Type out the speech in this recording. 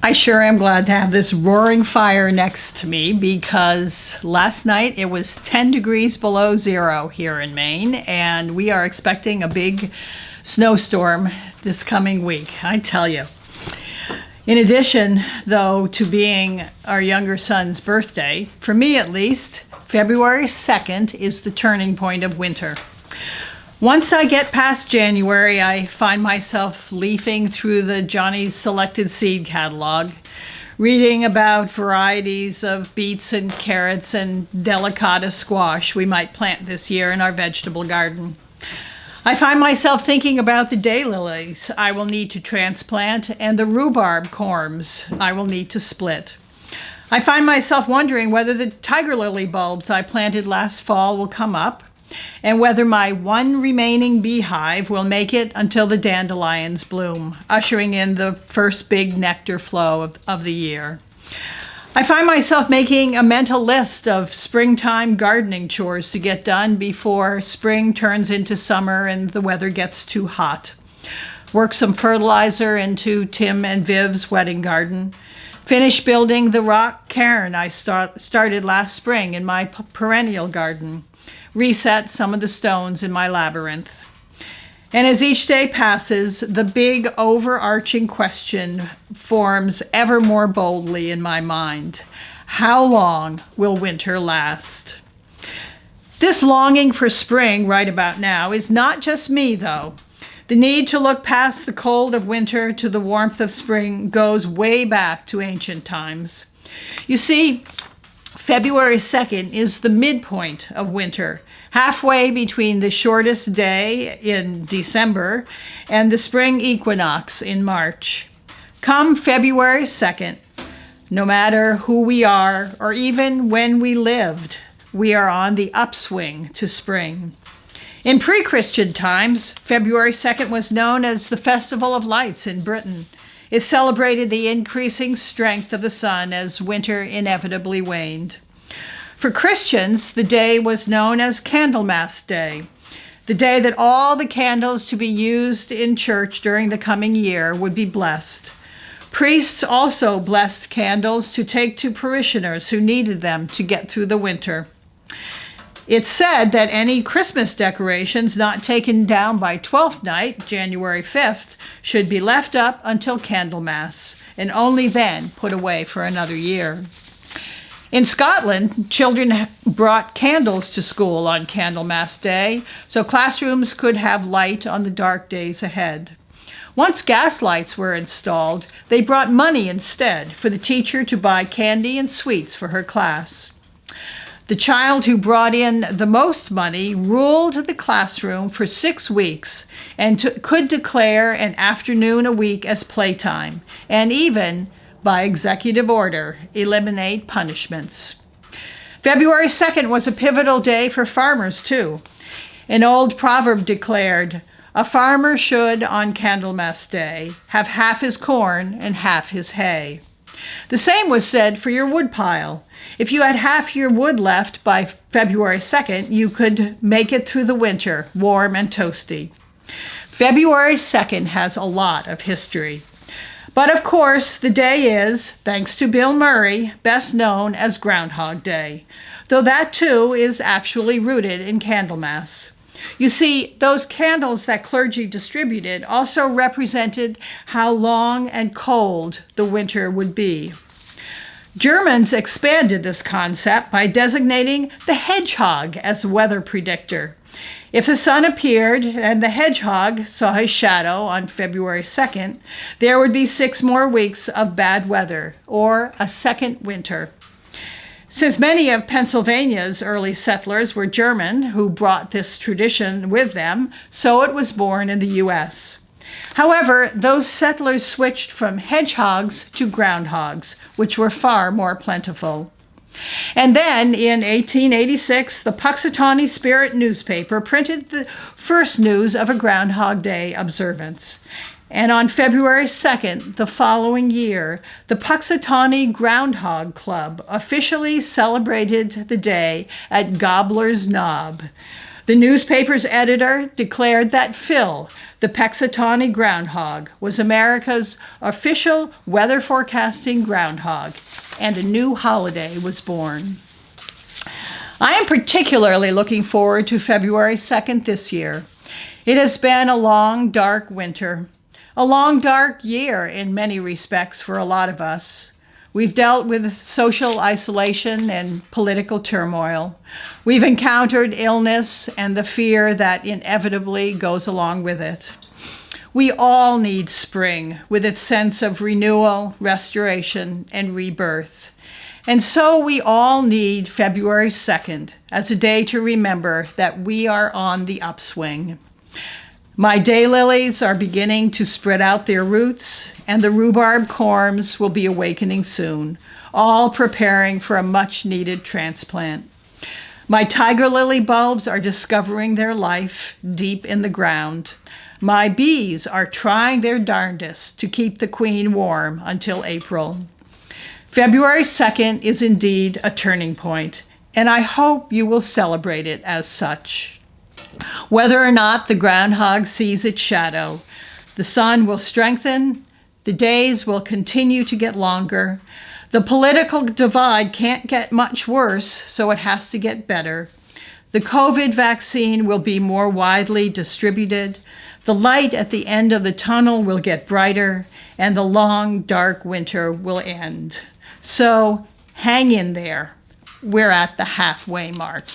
I sure am glad to have this roaring fire next to me because last night it was 10 degrees below zero here in Maine, and we are expecting a big snowstorm this coming week, I tell you. In addition, though, to being our younger son's birthday, for me at least, February 2nd is the turning point of winter. Once I get past January, I find myself leafing through the Johnny's Selected Seed catalog, reading about varieties of beets and carrots and delicata squash we might plant this year in our vegetable garden. I find myself thinking about the daylilies I will need to transplant and the rhubarb corms I will need to split. I find myself wondering whether the tiger lily bulbs I planted last fall will come up, and whether my one remaining beehive will make it until the dandelions bloom, ushering in the first big nectar flow of the year. I find myself making a mental list of springtime gardening chores to get done before spring turns into summer and the weather gets too hot. Work some fertilizer into Tim and Viv's wedding garden. Finish building the rock cairn I started last spring in my perennial garden. Reset some of the stones in my labyrinth. And as each day passes, the big overarching question forms ever more boldly in my mind. How long will winter last? This longing for spring right about now is not just me, though. The need to look past the cold of winter to the warmth of spring goes way back to ancient times. You see, February 2nd is the midpoint of winter, halfway between the shortest day in December and the spring equinox in March. Come February 2nd, no matter who we are or even when we lived, we are on the upswing to spring. In pre-Christian times, February 2nd was known as the Festival of Lights in Britain. It celebrated the increasing strength of the sun as winter inevitably waned. For Christians, the day was known as Candlemas Day, the day that all the candles to be used in church during the coming year would be blessed. Priests also blessed candles to take to parishioners who needed them to get through the winter. It's said that any Christmas decorations not taken down by Twelfth Night, January 5th, should be left up until Candlemas, and only then put away for another year. In Scotland, children brought candles to school on Candlemas Day, so classrooms could have light on the dark days ahead. Once gas lights were installed, they brought money instead for the teacher to buy candy and sweets for her class. The child who brought in the most money ruled the classroom for 6 weeks and could declare an afternoon a week as playtime, and even, by executive order, eliminate punishments. February 2nd was a pivotal day for farmers, too. An old proverb declared, "A farmer should, on Candlemas Day, have half his corn and half his hay." The same was said for your woodpile. If you had half your wood left by February 2nd, you could make it through the winter, warm and toasty. February 2nd has a lot of history. But of course, the day is, thanks to Bill Murray, best known as Groundhog Day, though that too is actually rooted in Candlemas. You see, those candles that clergy distributed also represented how long and cold the winter would be. Germans expanded this concept by designating the hedgehog as weather predictor. If the sun appeared and the hedgehog saw his shadow on February 2nd, there would be 6 more weeks of bad weather, or a second winter. Since many of Pennsylvania's early settlers were German who brought this tradition with them, so it was born in the U.S. However, those settlers switched from hedgehogs to groundhogs, which were far more plentiful. And then, in 1886, the Puxatawney Spirit newspaper printed the first news of a Groundhog Day observance. And on February 2nd, the following year, the Puxatawney Groundhog Club officially celebrated the day at Gobbler's Knob. The newspaper's editor declared that Phil, the Pexitawny groundhog, was America's official weather forecasting groundhog, and a new holiday was born. I am particularly looking forward to February 2nd this year. It has been a long, dark winter, a long, dark year in many respects for a lot of us. We've dealt with social isolation and political turmoil. We've encountered illness and the fear that inevitably goes along with it. We all need spring with its sense of renewal, restoration, and rebirth. And so we all need February 2nd as a day to remember that we are on the upswing. My daylilies are beginning to spread out their roots, and the rhubarb corms will be awakening soon, all preparing for a much-needed transplant. My tiger lily bulbs are discovering their life deep in the ground. My bees are trying their darndest to keep the queen warm until April. February 2nd is indeed a turning point, and I hope you will celebrate it as such. Whether or not the groundhog sees its shadow, the sun will strengthen, the days will continue to get longer, the political divide can't get much worse, so it has to get better. The COVID vaccine will be more widely distributed, the light at the end of the tunnel will get brighter, and the long, dark winter will end. So hang in there. We're at the halfway mark.